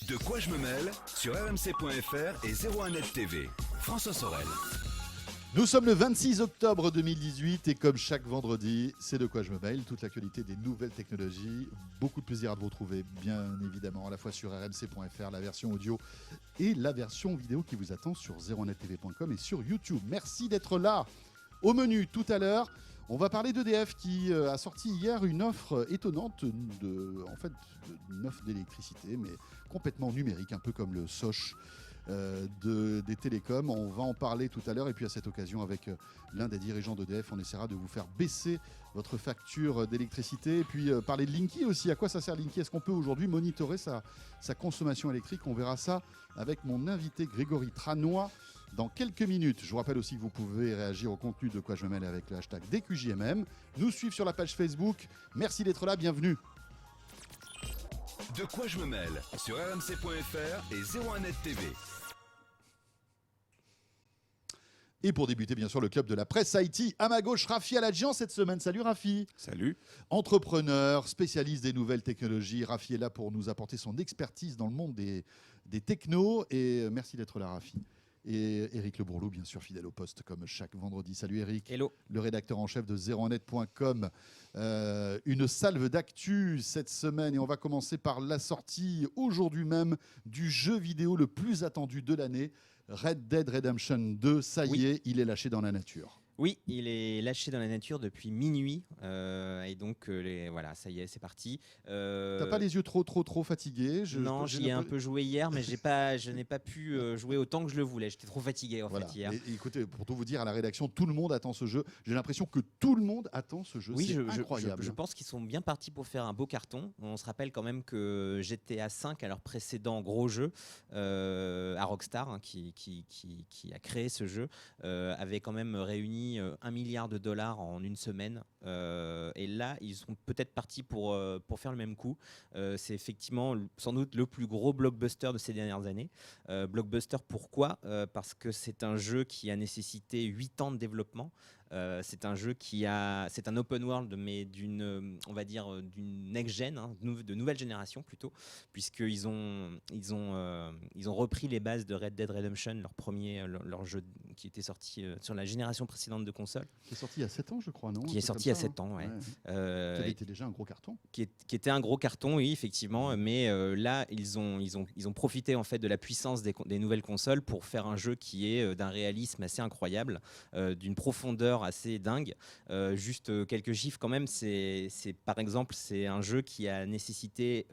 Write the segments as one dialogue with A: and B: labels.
A: De quoi je me mêle sur rmc.fr et 01net TV. François Sorel.
B: Nous sommes le 26 octobre 2018 et comme chaque vendredi, c'est De quoi je me mêle, toute l'actualité des nouvelles technologies. Beaucoup de plaisir à vous retrouver, bien évidemment, à la fois sur rmc.fr, la version audio et la version vidéo qui vous attend sur 01nettv.com et sur YouTube. Merci d'être là. Au menu, tout à l'heure, on va parler d'EDF qui a sorti hier une offre étonnante, une offre d'électricité, mais complètement numérique, un peu comme le Soch des télécoms. On va en parler tout à l'heure et puis à cette occasion avec l'un des dirigeants d'EDF, on essaiera de vous faire baisser votre facture d'électricité et puis parler de Linky aussi. À quoi ça sert Linky? Est-ce qu'on peut aujourd'hui monitorer sa consommation électrique? On verra ça avec mon invité Grégory Tranois dans quelques minutes. Je vous rappelle aussi que vous pouvez réagir au contenu De quoi je me mêle avec le hashtag DQJMM, nous suivre sur la page Facebook. Merci d'être là, bienvenue.
A: De quoi je me mêle sur rmc.fr et 01net TV.
B: Et pour débuter, bien sûr, le club de la presse IT. À ma gauche, Rafi Aladjian cette semaine. Salut Rafi.
C: Salut.
B: Entrepreneur, spécialiste des nouvelles technologies. Rafi est là pour nous apporter son expertise dans le monde des technos. Et merci d'être là, Rafi. Et Eric Le Bourlou, bien sûr, fidèle au poste, comme chaque vendredi. Salut Eric.
D: Hello.
B: Le rédacteur en chef de 01net.com. Une salve d'actu cette semaine. Et on va commencer par la sortie aujourd'hui même du jeu vidéo le plus attendu de l'année. Red Dead Redemption 2, ça y est, il est lâché dans la nature.
D: Oui, il est lâché dans la nature depuis minuit et donc voilà, ça y est, c'est parti.
B: T'as pas les yeux trop fatigués?
D: Non, j'y ai un peu joué hier, mais je n'ai pas pu jouer autant que je le voulais. J'étais trop fatigué fait hier.
B: Et écoutez, pour tout vous dire, à la rédaction, tout le monde attend ce jeu. J'ai l'impression que tout le monde attend ce jeu.
D: Oui,
B: c'est incroyable.
D: Je pense qu'ils sont bien partis pour faire un beau carton. On se rappelle quand même que GTA V, à leur précédent gros jeu, à Rockstar, hein, qui a créé ce jeu, avait quand même réuni 1 milliard de dollars en une semaine. Et là, ils sont peut-être partis pour faire le même coup. C'est effectivement sans doute le plus gros blockbuster de ces dernières années. Blockbuster, pourquoi? Parce que c'est un jeu qui a nécessité 8 ans de développement. C'est un jeu c'est un open world, mais d'une next-gen, hein, de nouvelle génération plutôt, puisqu'ils ont repris les bases de Red Dead Redemption, leur jeu qui était sorti sur la génération précédente de consoles.
B: Qui est sorti il y a 7 ans, je crois, non?
D: Qui est sorti il y a 7 ans, ouais.
B: Qui était déjà un gros carton.
D: Qui était un gros carton, oui, effectivement. Mais là, ils ont profité en fait de la puissance des nouvelles consoles pour faire un jeu qui est d'un réalisme assez incroyable, d'une profondeur assez dingue. Juste quelques chiffres quand même. Par exemple, c'est un jeu qui a nécessité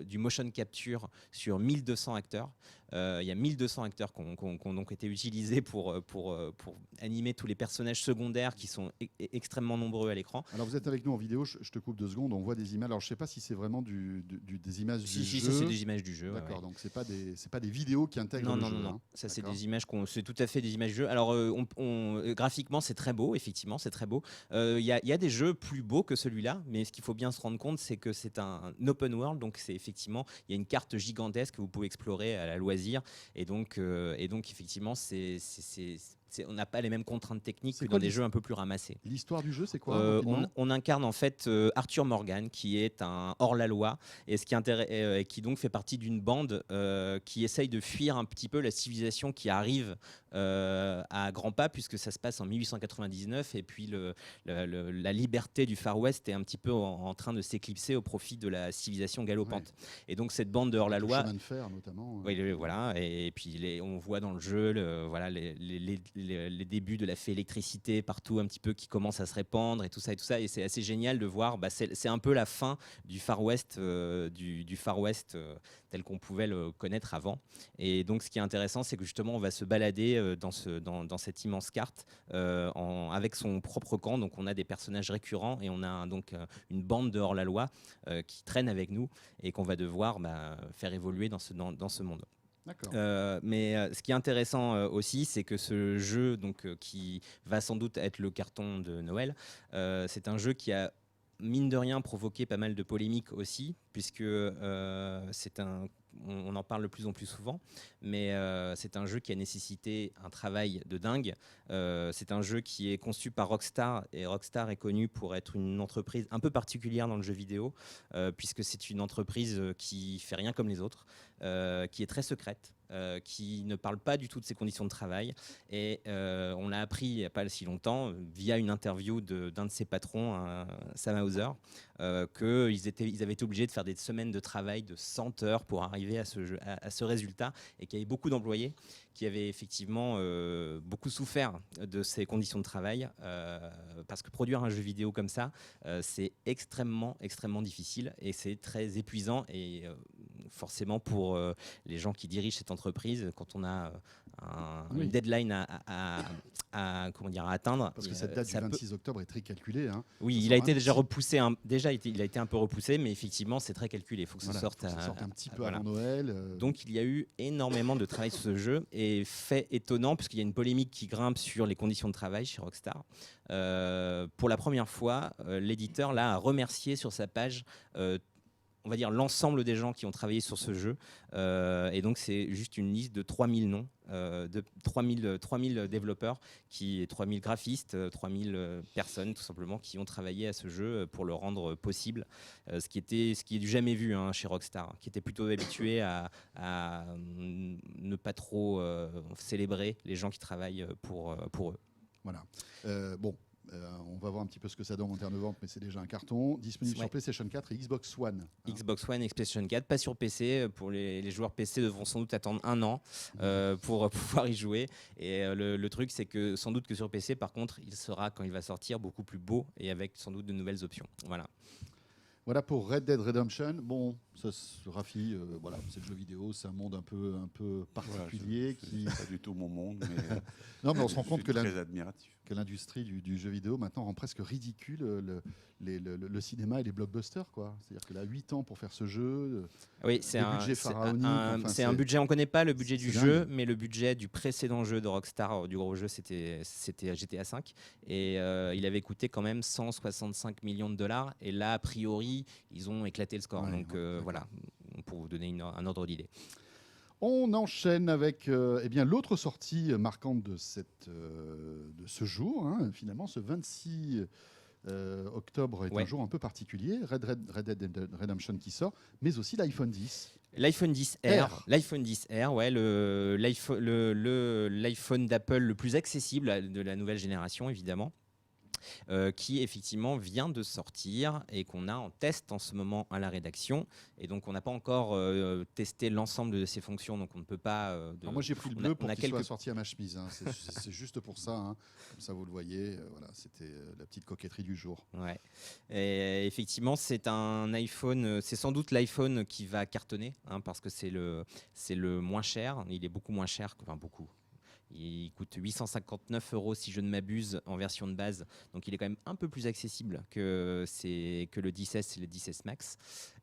D: du motion capture sur 1200 acteurs. Il y a 1200 acteurs qui ont donc été utilisés pour animer tous les personnages secondaires qui sont extrêmement nombreux à l'écran.
B: Alors vous êtes avec nous en vidéo, je te coupe 2 secondes, on voit des images. Alors je ne sais pas si c'est vraiment des images du jeu.
D: Si, ça c'est des images du jeu.
B: D'accord,
D: ouais.
B: donc c'est pas des vidéos qui intègrent le jeu.
D: Non.
B: Hein.
D: Ça c'est des images c'est tout à fait des images du jeu. Alors graphiquement c'est très beau, effectivement c'est très beau. Il y a des jeux plus beaux que celui-là, mais ce qu'il faut bien se rendre compte, c'est que c'est un open world, donc c'est effectivement il y a une carte gigantesque que vous pouvez explorer à la loisir, et donc effectivement on n'a pas les mêmes contraintes techniques que dans des jeux un peu plus ramassés.
B: L'histoire du jeu, c'est quoi?
D: On incarne en fait Arthur Morgan, qui est un hors-la-loi et qui donc fait partie d'une bande qui essaye de fuir un petit peu la civilisation qui arrive à grands pas, puisque ça se passe en 1899 et puis la liberté du Far West est un petit peu en train de s'éclipser au profit de la civilisation galopante. Ouais. Et donc cette bande de hors-la-loi,
B: le chemin de fer notamment.
D: Oui, voilà. Et puis on voit dans le jeu les débuts de la fée électricité partout un petit peu qui commence à se répandre et tout ça, et c'est assez génial de voir, c'est un peu la fin du Far West, du Far West tel qu'on pouvait le connaître avant. Et donc ce qui est intéressant, c'est que justement on va se balader dans cette immense carte avec son propre camp. Donc on a des personnages récurrents et on a donc une bande de hors-la-loi qui traîne avec nous et qu'on va devoir faire évoluer dans ce monde. Mais ce qui est intéressant aussi, c'est que ce jeu, qui va sans doute être le carton de Noël, c'est un jeu qui a mine de rien provoqué pas mal de polémiques aussi, puisque on en parle de plus en plus souvent, mais c'est un jeu qui a nécessité un travail de dingue. C'est un jeu qui est conçu par Rockstar, et Rockstar est connu pour être une entreprise un peu particulière dans le jeu vidéo, puisque c'est une entreprise qui fait rien comme les autres, qui est très secrète, qui ne parle pas du tout de ses conditions de travail. Et on l'a appris il n'y a pas si longtemps, via une interview d'un de ses patrons, Sam Hauser, qu'ils avaient été obligés de faire des semaines de travail de 100 heures pour arriver à ce résultat, et qu'il y avait beaucoup d'employés qui avaient effectivement beaucoup souffert de ces conditions de travail, parce que produire un jeu vidéo comme ça, c'est extrêmement difficile, et c'est très épuisant, et forcément pour les gens qui dirigent cette entreprise, quand on a une deadline à atteindre.
B: Parce que cette date du 26 octobre est très calculée. Hein.
D: Oui, il a été déjà repoussé. Il a été un peu repoussé, mais effectivement, c'est très calculé. Il faut que ça sorte
B: un petit peu avant Noël.
D: Donc, il y a eu énormément de travail sur ce jeu. Et fait étonnant, puisqu'il y a une polémique qui grimpe sur les conditions de travail chez Rockstar. Pour la première fois, l'éditeur là, a remercié sur sa page on va dire l'ensemble des gens qui ont travaillé sur ce jeu, et donc c'est juste une liste de 3000 noms, de 3000 développeurs, 3000 graphistes, 3000 personnes tout simplement qui ont travaillé à ce jeu pour le rendre possible, ce qui est du jamais vu chez Rockstar, qui était plutôt habitué à ne pas trop célébrer les gens qui travaillent pour eux.
B: Voilà. On va voir un petit peu ce que ça donne en termes de vente, mais c'est déjà un carton. Disponible sur PlayStation 4 et Xbox One.
D: Xbox One et PlayStation 4, pas sur PC. Pour les joueurs PC, devront sans doute attendre 1 an pour pouvoir y jouer. Et le truc, c'est que sans doute que sur PC, par contre, il sera, quand il va sortir, beaucoup plus beau et avec sans doute de nouvelles options.
B: Voilà pour Red Dead Redemption. Bon, ça, Rafi, voilà, c'est le jeu vidéo, c'est un monde un peu particulier.
C: C'est pas du tout mon monde, mais
B: non, mais on se rend compte que
C: très admiratif.
B: Que l'industrie du jeu vidéo maintenant rend presque ridicule le cinéma et les blockbusters, quoi. C'est-à-dire que là, 8 ans pour faire ce jeu.
D: Oui, c'est un
B: budget pharaonique.
D: C'est un budget, on ne connaît pas le budget du jeu, mais le budget du précédent jeu de Rockstar, du gros jeu, c'était GTA V. Et il avait coûté quand même 165 millions de dollars. Et là, a priori, ils ont éclaté le score. Donc voilà, pour vous donner un ordre d'idée.
B: On enchaîne avec l'autre sortie marquante de ce jour. Finalement, ce 26 octobre est un jour un peu particulier. Red Dead Redemption qui sort, mais aussi l'iPhone 10.
D: L'iPhone 10R, l'iPhone 10R, ouais, l'iPhone d'Apple le plus accessible de la nouvelle génération, évidemment. Qui effectivement vient de sortir et qu'on a en test en ce moment à la rédaction, et donc on n'a pas encore testé l'ensemble de ses fonctions, donc on ne peut pas
B: moi j'ai pris le bleu pour qu'il soit sorti à ma chemise, c'est juste pour ça, comme ça vous le voyez, voilà, c'était la petite coquetterie du jour.
D: Ouais. Et effectivement c'est un iPhone, c'est sans doute l'iPhone qui va cartonner, parce que c'est le moins cher, il est beaucoup moins cher, beaucoup. Il coûte 859 € si je ne m'abuse en version de base, donc il est quand même un peu plus accessible que le 10S et le 10S Max,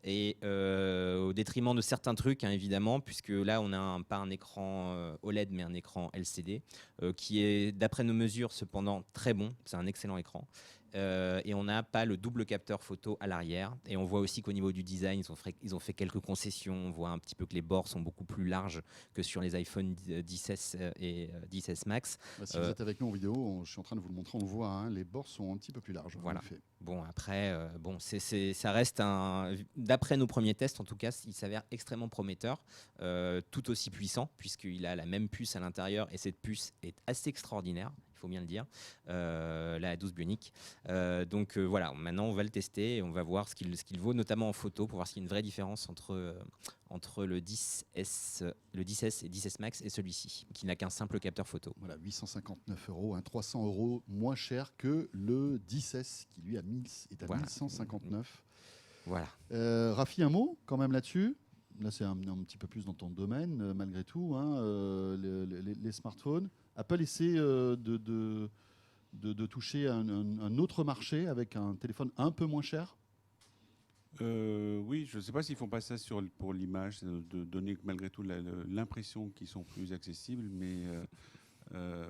D: et au détriment de certains trucs évidemment, puisque là on a pas un écran OLED mais un écran LCD qui est d'après nos mesures cependant très bon, c'est un excellent écran. Et on n'a pas le double capteur photo à l'arrière, et on voit aussi qu'au niveau du design ils ont fait quelques concessions. On voit un petit peu que les bords sont beaucoup plus larges que sur les iPhone 10S et 10S Max.
B: Si vous êtes avec nous en vidéo, je suis en train de vous le montrer, on le voit, les bords sont un petit peu plus larges.
D: Voilà. Bon, après, ça reste d'après nos premiers tests en tout cas, il s'avère extrêmement prometteur, tout aussi puissant puisqu'il a la même puce à l'intérieur, et cette puce est assez extraordinaire. Il faut bien le dire, la 12 Bionic. Donc voilà, maintenant on va le tester et on va voir ce qu'il vaut, notamment en photo, pour voir s'il y a une vraie différence entre le 10S et 10S Max et celui-ci, qui n'a qu'un simple capteur photo.
B: Voilà, 859 €, 300 € moins cher que le 10S, qui lui est à 1159.
D: Voilà.
B: Rafi, un mot quand même là-dessus. Là, c'est un petit peu plus dans ton domaine, malgré tout, les smartphones. Apple essaie de toucher un autre marché avec un téléphone un peu moins cher.
C: Oui, je ne sais pas s'ils font pas ça pour l'image, de donner malgré tout l'impression qu'ils sont plus accessibles, mais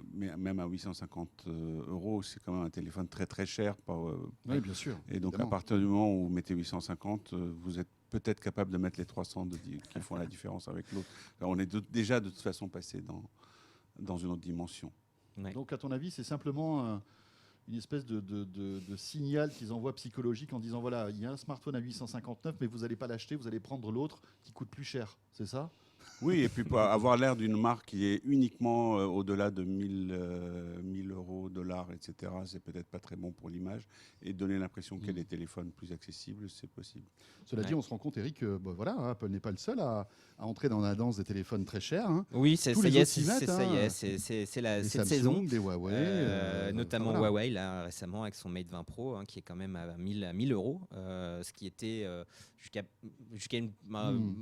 C: même à 850 €, c'est quand même un téléphone très très cher.
B: Oui, bien sûr.
C: Et donc
B: évidemment.
C: à partir du moment où vous mettez 850, vous êtes peut-être capable de mettre les 300 qui font la différence avec l'autre. Alors, on est déjà de toute façon passé dans une autre dimension.
D: Ouais.
B: Donc, à ton avis, c'est simplement une espèce de signal qu'ils envoient psychologique en disant voilà, il y a un smartphone à 859, mais vous n'allez pas l'acheter, vous allez prendre l'autre qui coûte plus cher. C'est ça?
C: Oui, et puis pour avoir l'air d'une marque qui est uniquement au-delà de 1000 euros, dollars, etc., c'est peut-être pas très bon pour l'image. Et donner l'impression qu'il y a des téléphones plus accessibles, c'est possible.
B: Cela dit, on se rend compte, Eric, que voilà, Apple n'est pas le seul à entrer dans la danse des téléphones très chers. Hein.
D: Oui, ça
B: Tous
D: y
B: les
D: est,
B: autres s'y mettent,
D: c'est la
B: Des
D: cette
B: Samsung,
D: saison.
B: des Huawei.
D: Notamment
B: enfin, voilà.
D: Huawei, là, récemment, avec son Mate 20 Pro, hein, qui est quand même à 1000 euros. Ce qui était,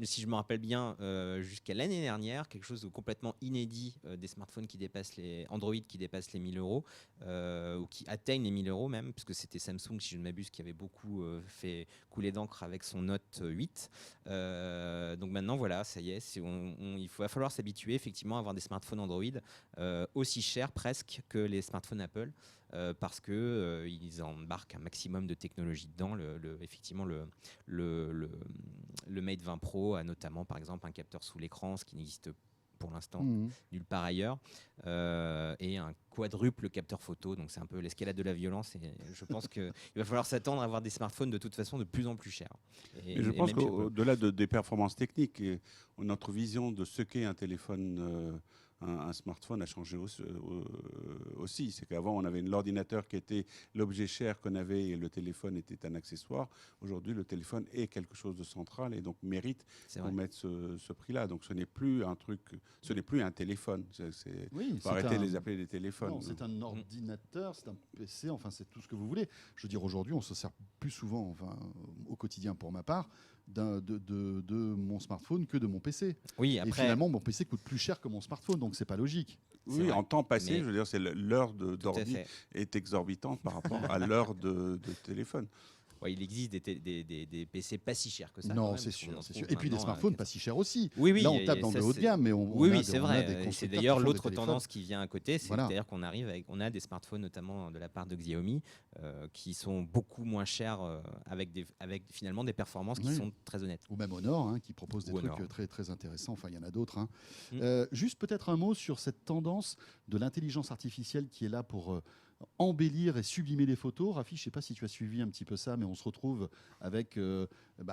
D: si je me rappelle bien, jusqu'à l'année dernière, quelque chose de complètement inédit, des smartphones qui dépassent Android qui dépassent les 1000 euros, ou qui atteignent les 1000 euros même, puisque c'était Samsung, si je ne m'abuse, qui avait beaucoup fait couler d'encre avec son Note 8. Donc maintenant, voilà, ça y est, va falloir s'habituer effectivement à avoir des smartphones Android aussi chers presque que les smartphones Apple. Parce que ils embarquent un maximum de technologie dedans. Effectivement, le Mate 20 Pro a notamment, par exemple, un capteur sous l'écran, ce qui n'existe pour l'instant nulle part ailleurs, et un quadruple capteur photo. Donc c'est un peu l'escalade de la violence. Et je pense qu'il va falloir s'attendre à avoir des smartphones de toute façon de plus en plus chers.
C: Et je pense qu'au-delà des performances techniques, notre vision de ce qu'est un téléphone, un smartphone a changé aussi. C'est qu'avant, on avait l'ordinateur qui était l'objet cher qu'on avait et le téléphone était un accessoire. Aujourd'hui, le téléphone est quelque chose de central et donc mérite qu'on mette ce prix-là. Donc ce n'est plus un truc, ce n'est plus un téléphone.
B: Oui,
C: faut arrêter de les appeler des téléphones.
B: Non, c'est un ordinateur, c'est un PC, enfin c'est tout ce que vous voulez. Je veux dire, aujourd'hui, on se sert plus souvent, enfin, au quotidien pour ma part, de mon smartphone que de mon PC.
D: Oui, après...
B: Et finalement, mon PC coûte plus cher que mon smartphone, donc c'est pas logique.
C: Oui, en temps passé, je veux dire, c'est l'heure d'ordi est exorbitante par rapport à l'heure de téléphone.
D: Ouais, il existe des PC pas si chers que ça.
B: Non, c'est sûr, c'est sûr. Et puis des smartphones pas si chers aussi.
D: Oui,
B: là, on tape dans le haut de gamme, mais
D: c'est vrai. C'est d'ailleurs l'autre tendance qui vient à côté, c'est-à-dire qu'on on a des smartphones, notamment de la part de Xiaomi, qui sont beaucoup moins chers, avec finalement des performances qui sont très honnêtes.
B: Ou même Honor, qui propose des trucs très, très intéressants. Enfin, il y en a d'autres. Juste peut-être un mot sur cette tendance de l'intelligence artificielle qui est là pour embellir et sublimer les photos. Rafi, je ne sais pas si tu as suivi un petit peu ça, mais on se retrouve avec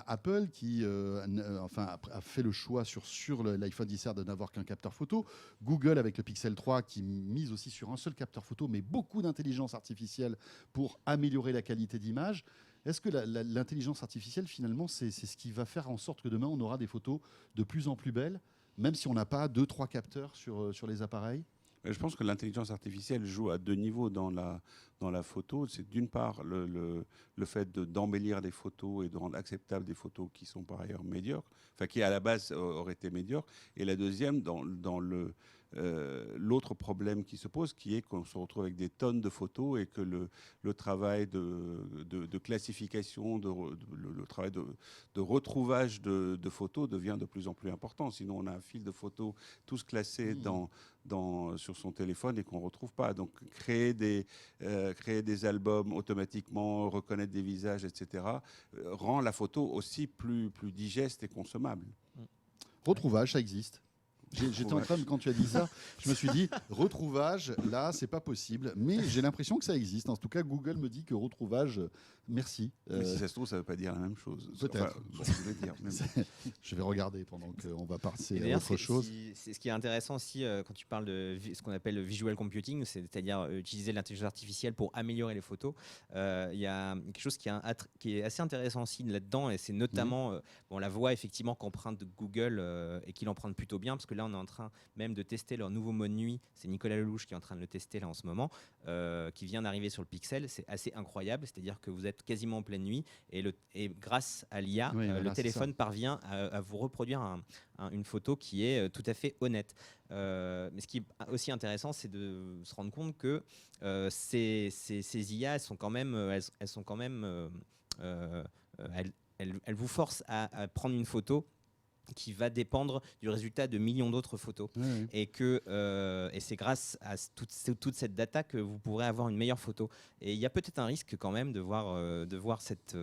B: Apple qui a fait le choix sur l'iPhone XR de n'avoir qu'un capteur photo. Google avec le Pixel 3 qui mise aussi sur un seul capteur photo, mais beaucoup d'intelligence artificielle pour améliorer la qualité d'image. Est-ce que l'intelligence artificielle, finalement, c'est ce qui va faire en sorte que demain, on aura des photos de plus en plus belles, même si on n'a pas 2-3 capteurs sur les appareils?
C: Je pense que l'intelligence artificielle joue à deux niveaux dans la photo. C'est d'une part le fait d'embellir les photos et de rendre acceptables des photos qui sont par ailleurs médiocres, enfin qui à la base auraient été médiocres. Et la deuxième, dans l'autre problème qui se pose, qui est qu'on se retrouve avec des tonnes de photos et que le travail de classification, le travail de retrouvage de photos devient de plus en plus important. Sinon, on a un fil de photos tous classés sur son téléphone et qu'on ne retrouve pas. Donc, créer des albums automatiquement, reconnaître des visages, etc., rend la photo aussi plus digeste et consommable.
B: Retrouvage, ça existe. J'étais en train de, quand tu as dit ça, je me suis dit, retrouvage, là, c'est pas possible. Mais j'ai l'impression que ça existe. En tout cas, Google me dit que retrouvage, merci.
C: Mais si ça se trouve, ça ne veut pas dire la même chose.
B: Peut-être. Je vais regarder pendant qu'on va passer à autre chose.
D: C'est ce qui est intéressant aussi quand tu parles de ce qu'on appelle le visual computing, c'est-à-dire utiliser l'intelligence artificielle pour améliorer les photos. Il y a quelque chose qui est assez intéressant aussi là-dedans, et c'est notamment la voix effectivement qu'emprunte Google et qu'il emprunte plutôt bien, parce que là, on est en train même de tester leur nouveau mode nuit. C'est Nicolas Lelouch qui est en train de le tester là en ce moment, qui vient d'arriver sur le Pixel. C'est assez incroyable, c'est-à-dire que vous êtes quasiment en pleine nuit et grâce à l'IA, le téléphone parvient à vous reproduire une photo qui est tout à fait honnête. Mais ce qui est aussi intéressant, c'est de se rendre compte que ces IA, elles vous forcent à prendre une photo qui va dépendre du résultat de millions d'autres photos.
E: Ouais.
D: Et c'est grâce à toute cette data que vous pourrez avoir une meilleure photo. Et il y a peut-être un risque quand même de voir cette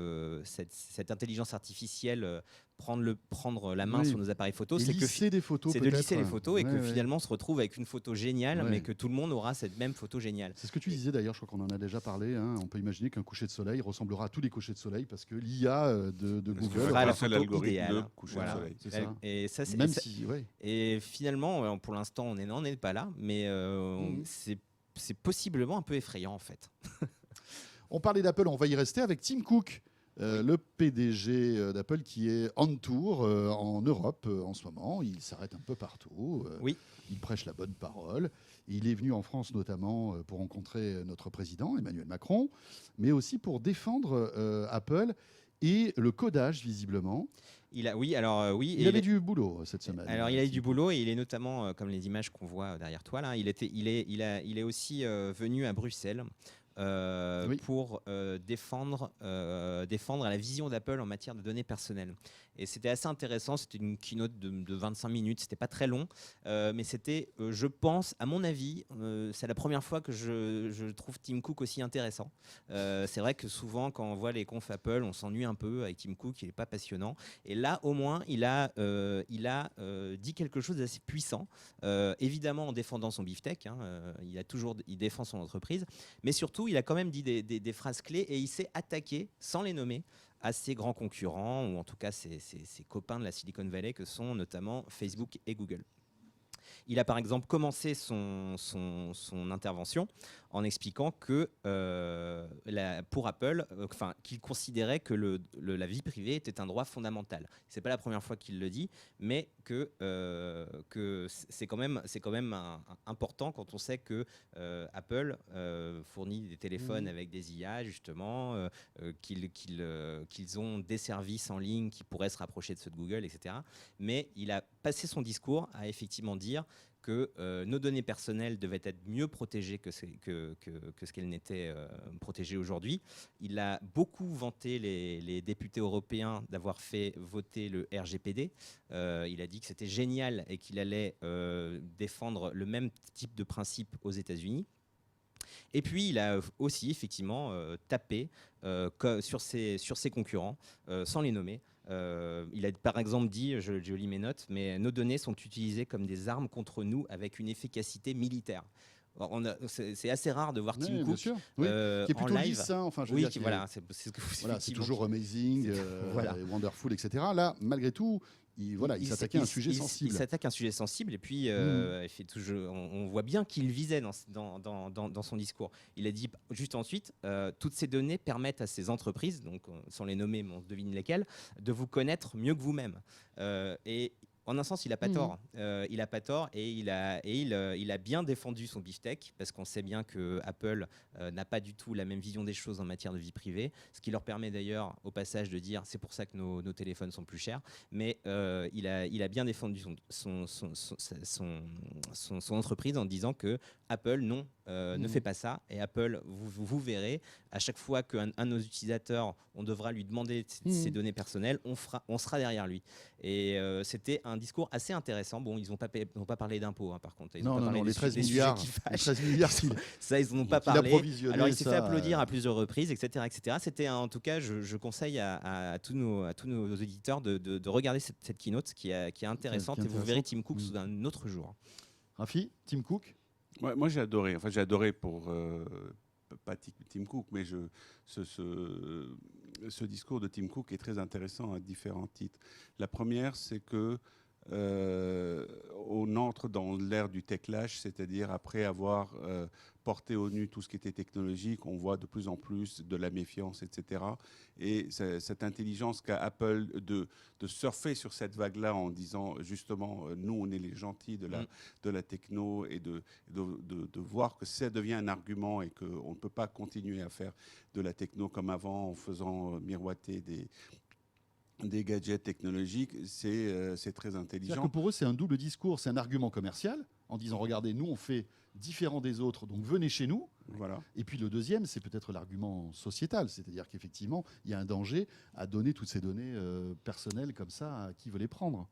D: intelligence artificielle prendre la main
B: Oui.
D: sur nos appareils photos.
B: Et
D: C'est que
B: lisser des photos,
D: c'est de lisser les photos et
B: Ouais,
D: que
B: ouais.
D: finalement on se retrouve avec une photo géniale,
B: Ouais.
D: mais que tout le monde aura cette même photo géniale.
B: C'est ce que tu disais d'ailleurs, je crois qu'on en a déjà parlé. Hein. On peut imaginer qu'un coucher de soleil ressemblera à tous les couchers de soleil parce que l'IA de
C: Parce que
B: Google.
D: fera la
C: c'est
D: photo
C: l'algorithme
D: idéale.
C: de coucher
D: Voilà.
C: de soleil.
B: C'est ça.
D: Et ça, c'est-
B: Même
D: et ça-
B: si, ouais.
D: et finalement, pour l'instant, on n'en est pas là, mais
B: Mhm.
D: c'est possiblement un peu effrayant en fait.
B: On parlait d'Apple, on va y rester avec Tim Cook, le PDG d'Apple qui est on tour en Europe en ce moment. Il s'arrête un peu partout.
D: Oui.
B: Il prêche la bonne parole. Il est venu en France notamment pour rencontrer notre président Emmanuel Macron, mais aussi pour défendre Apple et le codage visiblement.
D: Oui, oui.
B: Il avait du boulot cette semaine.
D: Alors, il a eu du boulot et il est notamment, comme les images qu'on voit derrière toi, là, il est aussi venu à Bruxelles
B: Oui.
D: pour défendre la vision d'Apple en matière de données personnelles. Et c'était assez intéressant, c'était une keynote de 25 minutes, c'était pas très long, mais c'était, je pense, à mon avis, c'est la première fois que je trouve Tim Cook aussi intéressant. C'est vrai que souvent, quand on voit les confs Apple, on s'ennuie un peu avec Tim Cook, il n'est pas passionnant. Et là, au moins, il a dit quelque chose d'assez puissant, évidemment en défendant son beefsteak, hein, il défend son entreprise, mais surtout, il a quand même dit des phrases clés et il s'est attaqué, sans les nommer, à ses grands concurrents, ou en tout cas ses copains de la Silicon Valley, que sont notamment Facebook et Google. Il a par exemple commencé son intervention en expliquant que pour Apple, qu'il considérait que la vie privée était un droit fondamental. C'est pas la première fois qu'il le dit, mais que c'est quand même important quand on sait que Apple fournit des téléphones avec des IA justement, qu'ils ont des services en ligne qui pourraient se rapprocher de ceux de Google, etc. Mais il a passé son discours à effectivement dire que nos données personnelles devaient être mieux protégées que ce qu'elles n'étaient protégées aujourd'hui. Il a beaucoup vanté les députés européens d'avoir fait voter le RGPD. Il a dit que c'était génial et qu'il allait défendre le même type de principe aux États-Unis. Et puis, il a aussi effectivement tapé sur ses concurrents, sans les nommer. Il a par exemple dit, je lis mes notes, mais nos données sont utilisées comme des armes contre nous avec une efficacité militaire. C'est assez rare de voir Tim
B: Oui,
D: Cook
B: bien sûr. Oui. Qui est
D: en
B: plutôt
D: live.
B: lisse, hein. Enfin, je veux
D: Oui,
B: dire, qui est-
D: voilà, c'est ce que
B: Voilà, c'est
D: effectivement,
B: toujours amazing,
D: Voilà.
B: et wonderful, etc. Là, malgré tout, il s'attaquait à un sujet sensible.
D: Il s'attaque à un sujet sensible et puis il fait on voit bien qu'il visait dans son discours. Il a dit juste ensuite, toutes ces données permettent à ces entreprises, donc sans les nommer, mais on devine lesquelles, de vous connaître mieux que vous-même. Et en un sens, il n'a pas tort. Il n'a pas tort et il a bien défendu son beefsteak parce qu'on sait bien que Apple n'a pas du tout la même vision des choses en matière de vie privée, ce qui leur permet d'ailleurs au passage de dire c'est pour ça que nos téléphones sont plus chers. Mais il a bien défendu son entreprise en disant que Apple ne fait pas ça et Apple, vous verrez, à chaque fois qu'un de nos utilisateurs, on devra lui demander ses données personnelles, on sera derrière lui. Et c'était un discours assez intéressant. Bon, ils n'ont pas parlé d'impôts, hein, par contre. Ils ont pas parlé
B: les
D: des
B: 13
D: des sujets
B: milliards.
D: qui
B: Les
D: fâchent.
B: 13 milliards qu'il
D: Ça, ils n'en ont pas
B: qu'il a
D: parlé.
B: provisionné,
D: Alors, il s'est fait
B: ça,
D: applaudir à plusieurs reprises, etc., etc. C'était en tout cas, je conseille à tous nos auditeurs de regarder cette keynote qui est intéressante.
B: Qui est
D: Et vous verrez Tim Cook sous un autre jour.
B: Rafi, Tim Cook.
C: Moi, j'ai adoré. Enfin, j'ai adoré pour pas Tim Cook, mais ce discours de Tim Cook est très intéressant à différents titres. La première, c'est que on entre dans l'ère du techlash, c'est-à-dire après avoir porté au nu tout ce qui était technologique, on voit de plus en plus de la méfiance, etc. Et cette intelligence qu'a Apple de surfer sur cette vague-là en disant justement, nous, on est les gentils de la techno et de voir que ça devient un argument et qu'on ne peut pas continuer à faire de la techno comme avant en faisant miroiter des gadgets technologiques, c'est très
B: C'est-à-dire
C: intelligent.
B: que pour eux, c'est un double discours. C'est un argument commercial en disant regardez, nous, on fait différent des autres, donc venez chez nous.
C: Voilà.
B: Et puis le deuxième, c'est peut-être l'argument sociétal, c'est-à-dire qu'effectivement, il y a un danger à donner toutes ces données personnelles comme ça à qui veut les prendre.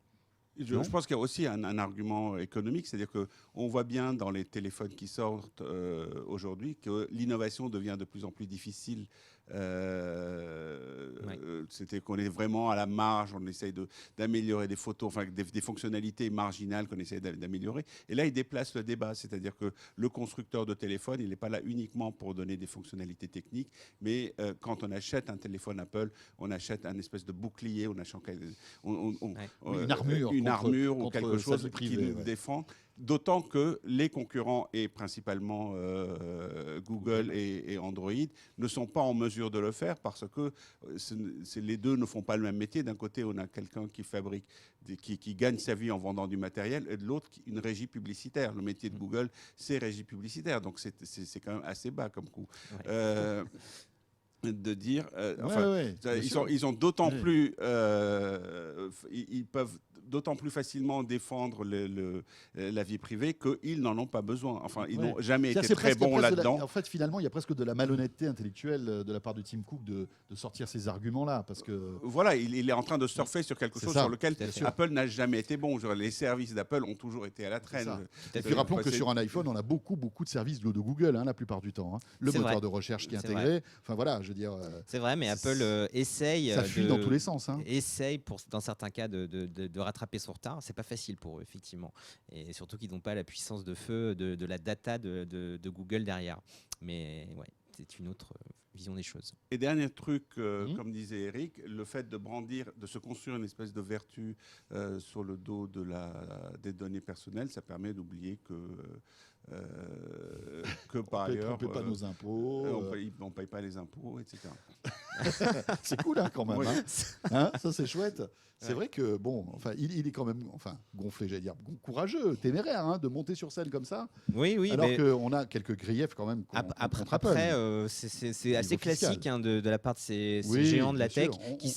C: Je pense qu'il y a aussi un argument économique, c'est-à-dire qu'on voit bien dans les téléphones qui sortent aujourd'hui que l'innovation devient de plus en plus difficile. C'était qu'on est vraiment à la marge, on essaye d'améliorer des photos, enfin des fonctionnalités marginales qu'on essaie d'améliorer. Et là, il déplace le débat, c'est-à-dire que le constructeur de téléphone, il n'est pas là uniquement pour donner des fonctionnalités techniques, mais quand on achète un téléphone Apple, on achète un espèce de bouclier, on achète
B: une armure
C: ou quelque chose qui nous défend. D'autant que les concurrents, et principalement Google et Android, ne sont pas en mesure de le faire parce que les deux ne font pas le même métier. D'un côté, on a quelqu'un qui fabrique, qui gagne sa vie en vendant du matériel, et de l'autre, une régie publicitaire. Le métier de Google, c'est régie publicitaire. Donc, c'est quand même assez bas comme coût. Ouais. De dire, ils ont d'autant plus, ils peuvent d'autant plus facilement défendre la vie privée qu'ils n'en ont pas besoin. Enfin, ils n'ont jamais été très bons là-dedans.
B: En fait, finalement, il y a presque de la malhonnêteté intellectuelle de la part de Tim Cook de sortir ces arguments-là, parce que
C: voilà, il est en train de surfer sur quelque chose sur lequel Apple n'a jamais été bon. Les services d'Apple ont toujours été à la traîne.
B: Et puis rappelons que sur un iPhone, on a beaucoup de services de Google, la plupart du temps. Le moteur de recherche qui est intégré. Enfin voilà, je veux dire.
D: C'est vrai, mais Apple essaye.
B: Ça fuit dans tous les sens.
D: Essaye, dans certains cas, de rattraper son retard. C'est pas facile pour eux, effectivement. Et surtout qu'ils n'ont pas la puissance de feu de la data de Google derrière. Mais ouais, c'est une autre vision des choses.
C: Et dernier truc, comme disait Eric, le fait de se construire une espèce de vertu sur le dos des données personnelles, ça permet d'oublier que par ailleurs,
B: on ne paie pas nos impôts,
C: on ne paye pas les impôts, etc.
B: C'est cool quand même. Ouais. Ça c'est chouette. C'est vrai que il est quand même gonflé, j'allais dire, courageux, téméraire de monter sur scène comme ça.
D: Oui.
B: Alors qu'on a quelques griefs quand même.
D: Après, c'est assez classique de la part de ces géants de la tech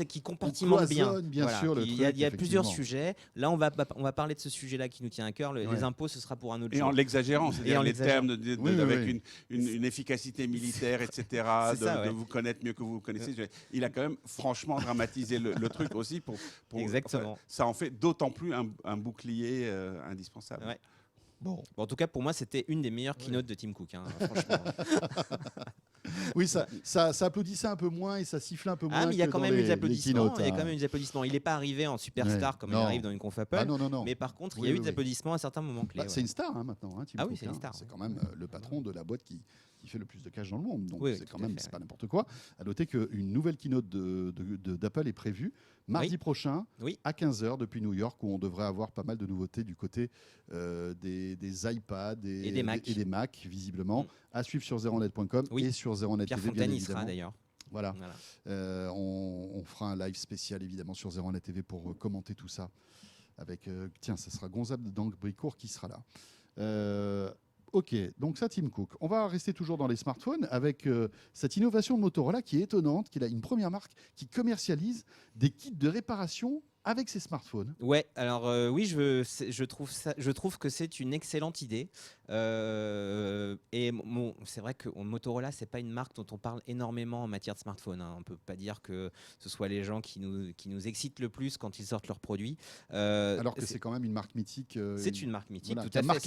D: qui compartimentent bien. Il y a plusieurs sujets. Là, on va parler de ce sujet-là qui nous tient à cœur. Les impôts, ce sera pour un autre jour.
C: Et en l'exagérant, c'est-à-dire les termes avec une efficacité militaire, etc. de vous connaître mieux que vous connaissez. Il a quand même franchement dramatisé le truc aussi pour
D: exactement.
C: Ça en fait d'autant plus un bouclier indispensable.
D: Ouais. Bon, en tout cas, pour moi, c'était une des meilleures keynotes de Tim Cook. Franchement.
B: Oui, ça applaudissait un peu moins et ça sifflait un peu moins.
D: Mais il y a quand même eu des applaudissements. Il n'est pas arrivé en superstar comme il arrive dans une conf Apple.
B: Non.
D: Mais par contre, il y a eu des applaudissements à certains moments clés.
B: C'est une star maintenant. Tim Cook,
D: c'est une star.
B: C'est quand même le patron de la boîte qui fait le plus de cash dans le monde. Donc c'est quand même pas n'importe quoi. À noter qu'une nouvelle keynote d'Apple est prévue mardi prochain à 15h depuis New York, où on devrait avoir pas mal de nouveautés du côté des iPads et des Mac, visiblement. À suivre sur zeronet.com et sur Zeronet TV.
D: Pierre Fontaine y sera d'ailleurs.
B: Voilà. On fera un live spécial évidemment sur Zeronet TV pour commenter tout ça. Avec, ça sera Gonzalo d'Angbricourt qui sera là. Ok, donc ça, Tim Cook. On va rester toujours dans les smartphones avec cette innovation de Motorola qui est étonnante, qu'il a une première marque qui commercialise des kits de réparation avec ses smartphones.
D: Ouais, alors je trouve que c'est une excellente idée. Et c'est vrai que Motorola, c'est pas une marque dont on parle énormément en matière de smartphone. On peut pas dire que ce soit les gens qui nous excitent le plus quand ils sortent leurs produits.
B: Alors que c'est quand même une marque mythique.
D: C'est une marque mythique,
B: voilà,
D: tout à fait.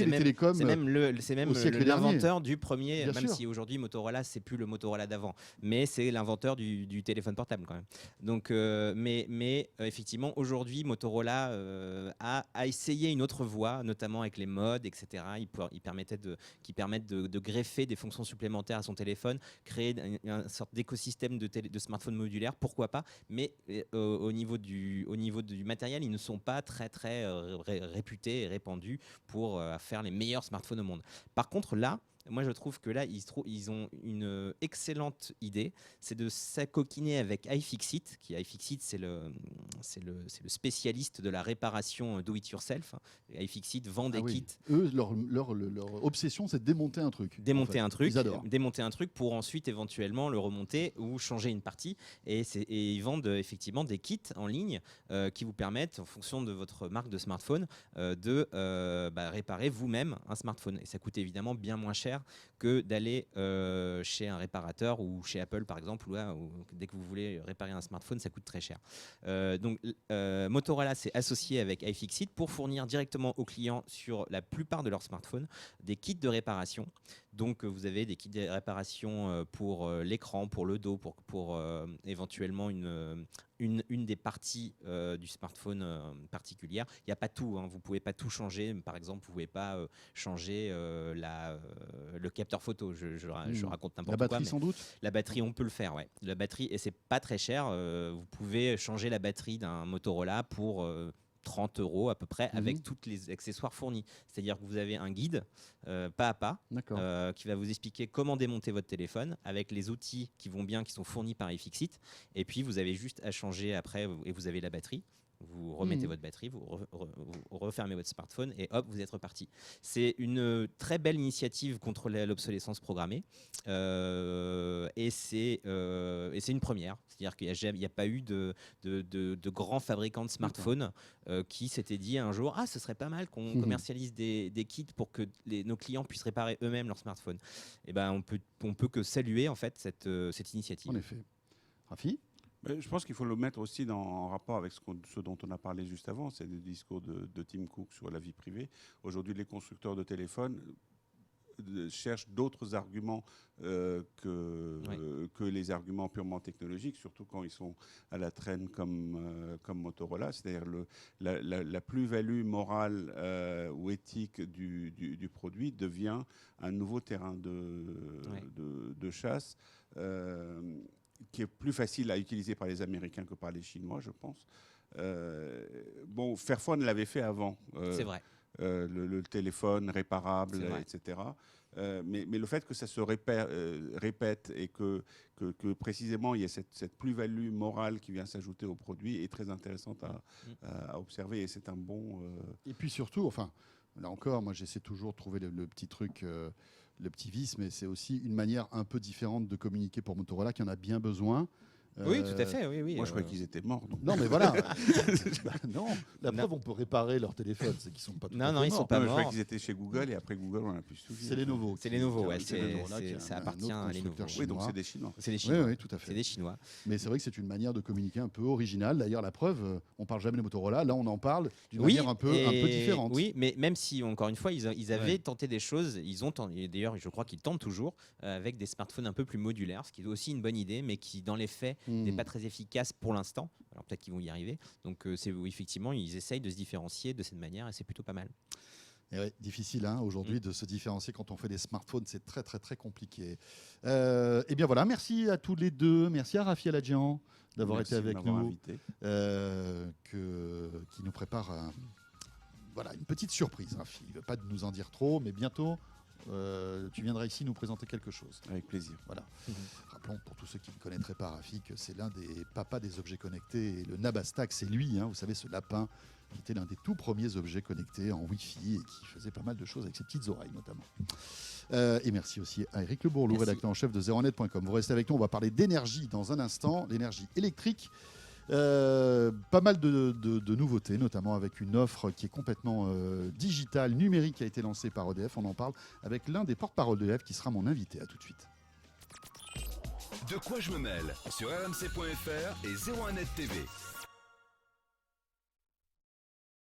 B: C'est même
D: l'inventeur du premier, même si aujourd'hui Motorola, c'est plus le Motorola d'avant, mais c'est l'inventeur du téléphone portable quand même. Donc, mais effectivement, aujourd'hui, Motorola a essayé une autre voie, notamment avec les modes, etc. Qui permettent de greffer des fonctions supplémentaires à son téléphone, créer une sorte d'écosystème de smartphones modulaires, pourquoi pas. Mais au niveau du matériel, ils ne sont pas très réputés et répandus pour faire les meilleurs smartphones au monde. Par contre, là, moi, je trouve que là, ils ont une excellente idée, c'est de s'acoquiner avec iFixit. iFixit, c'est le spécialiste de la réparation do-it-yourself. iFixit vend des kits.
B: Eux, leur obsession, c'est de démonter un truc.
D: Ils adorent. Démonter un truc pour ensuite éventuellement le remonter ou changer une partie. Et ils vendent effectivement des kits en ligne qui vous permettent, en fonction de votre marque de smartphone, de réparer vous-même un smartphone. Et ça coûte évidemment bien moins cher cher que d'aller chez un réparateur ou chez Apple par exemple, où dès que vous voulez réparer un smartphone, ça coûte très cher. Donc Motorola s'est associé avec iFixit pour fournir directement aux clients sur la plupart de leurs smartphones des kits de réparation. Donc vous avez des kits de réparation pour l'écran, pour le dos, pour éventuellement une des parties du smartphone particulière. Il n'y a pas tout, hein. Vous ne pouvez pas tout changer. Par exemple, vous ne pouvez pas changer le capteur photo. Je raconte n'importe quoi.
B: La batterie sans doute.
D: La batterie, on peut le faire, ouais. La batterie, et c'est pas très cher. Vous pouvez changer la batterie d'un Motorola pour 30 € à peu près, avec tous les accessoires fournis. C'est-à-dire que vous avez un guide pas à pas qui va vous expliquer comment démonter votre téléphone avec les outils qui vont bien, qui sont fournis par iFixit. Et puis vous avez juste à changer après et vous avez la batterie. Vous remettez votre batterie, vous refermez votre smartphone et hop, vous êtes reparti. C'est une très belle initiative contre l'obsolescence programmée et c'est une première. C'est-à-dire qu'il n'y a pas eu de grands fabricants de smartphones qui s'étaient dit un jour « Ah, ce serait pas mal qu'on commercialise des kits pour que nos clients puissent réparer eux-mêmes leur smartphone. » Et ben, on peut que saluer en fait cette initiative.
B: En effet. Rafi ?
C: Je pense qu'il faut le mettre aussi en rapport avec ce dont on a parlé juste avant, c'est le discours de Tim Cook sur la vie privée. Aujourd'hui, les constructeurs de téléphones cherchent d'autres arguments que les arguments purement technologiques, surtout quand ils sont à la traîne comme Motorola. C'est-à-dire la plus-value morale ou éthique du produit devient un nouveau terrain de chasse qui est plus facile à utiliser par les Américains que par les Chinois, je pense. Fairphone l'avait fait avant.
D: C'est vrai.
C: Le téléphone réparable, etc. Mais le fait que ça se répète et que précisément il y a cette plus-value morale qui vient s'ajouter au produit est très intéressante à observer, et c'est un bon...
B: Et puis surtout, enfin, là encore, moi j'essaie toujours de trouver le petit truc... le petit vice, mais c'est aussi une manière un peu différente de communiquer pour Motorola qui en a bien besoin.
D: Oui, tout à fait. Oui.
C: Moi, je croyais qu'ils étaient morts. Donc.
B: Non, mais voilà. Non, la preuve, on peut réparer leur téléphone, c'est qu'ils sont pas tout à fait morts.
D: Ils sont pas morts.
C: Je croyais qu'ils étaient chez Google et après Google, on a plus souvenir.
B: C'est Lenovo.
D: C'est Lenovo, ouais. Ça appartient à Lenovo.
C: Oui, donc c'est des Chinois.
D: C'est des Chinois.
B: Oui, tout à fait.
D: C'est des Chinois.
B: Mais c'est vrai que c'est une manière de communiquer un peu originale. D'ailleurs, la preuve, on parle jamais de Motorola. Là, on en parle d'une manière un peu différente.
D: Oui, mais même si, encore une fois, ils avaient tenté des choses, d'ailleurs, je crois qu'ils tentent toujours, avec des smartphones un peu plus modulaires, ce qui est aussi une bonne idée, mais qui, dans les faits, n'est pas très efficace pour l'instant. Alors peut-être qu'ils vont y arriver. Donc effectivement, ils essayent de se différencier de cette manière et c'est plutôt pas mal.
B: Et ouais, difficile aujourd'hui de se différencier quand on fait des smartphones, c'est très très très compliqué. Et bien voilà, merci à tous les deux, merci à Rafi Aladjian d'avoir été avec nous, qui nous prépare une petite surprise. Rafi, il ne veut pas nous en dire trop, mais bientôt tu viendras ici nous présenter quelque chose.
C: Avec plaisir.
B: Voilà. Rappelons pour tous ceux qui ne connaîtraient pas Rafi que c'est l'un des papas des objets connectés. Et le Nabastack, c'est lui, vous savez, ce lapin qui était l'un des tout premiers objets connectés en Wi-Fi et qui faisait pas mal de choses avec ses petites oreilles notamment. Et merci aussi à Eric Le Bourlou, rédacteur en chef de zeronet.com. Vous restez avec nous, on va parler d'énergie dans un instant, l'énergie électrique. Pas mal de nouveautés, notamment avec une offre qui est complètement digitale, numérique, qui a été lancée par EDF. On en parle avec l'un des porte-parole d'EDF qui sera mon invité. À tout de suite.
A: De quoi je me mêle sur rmc.fr et 01net TV.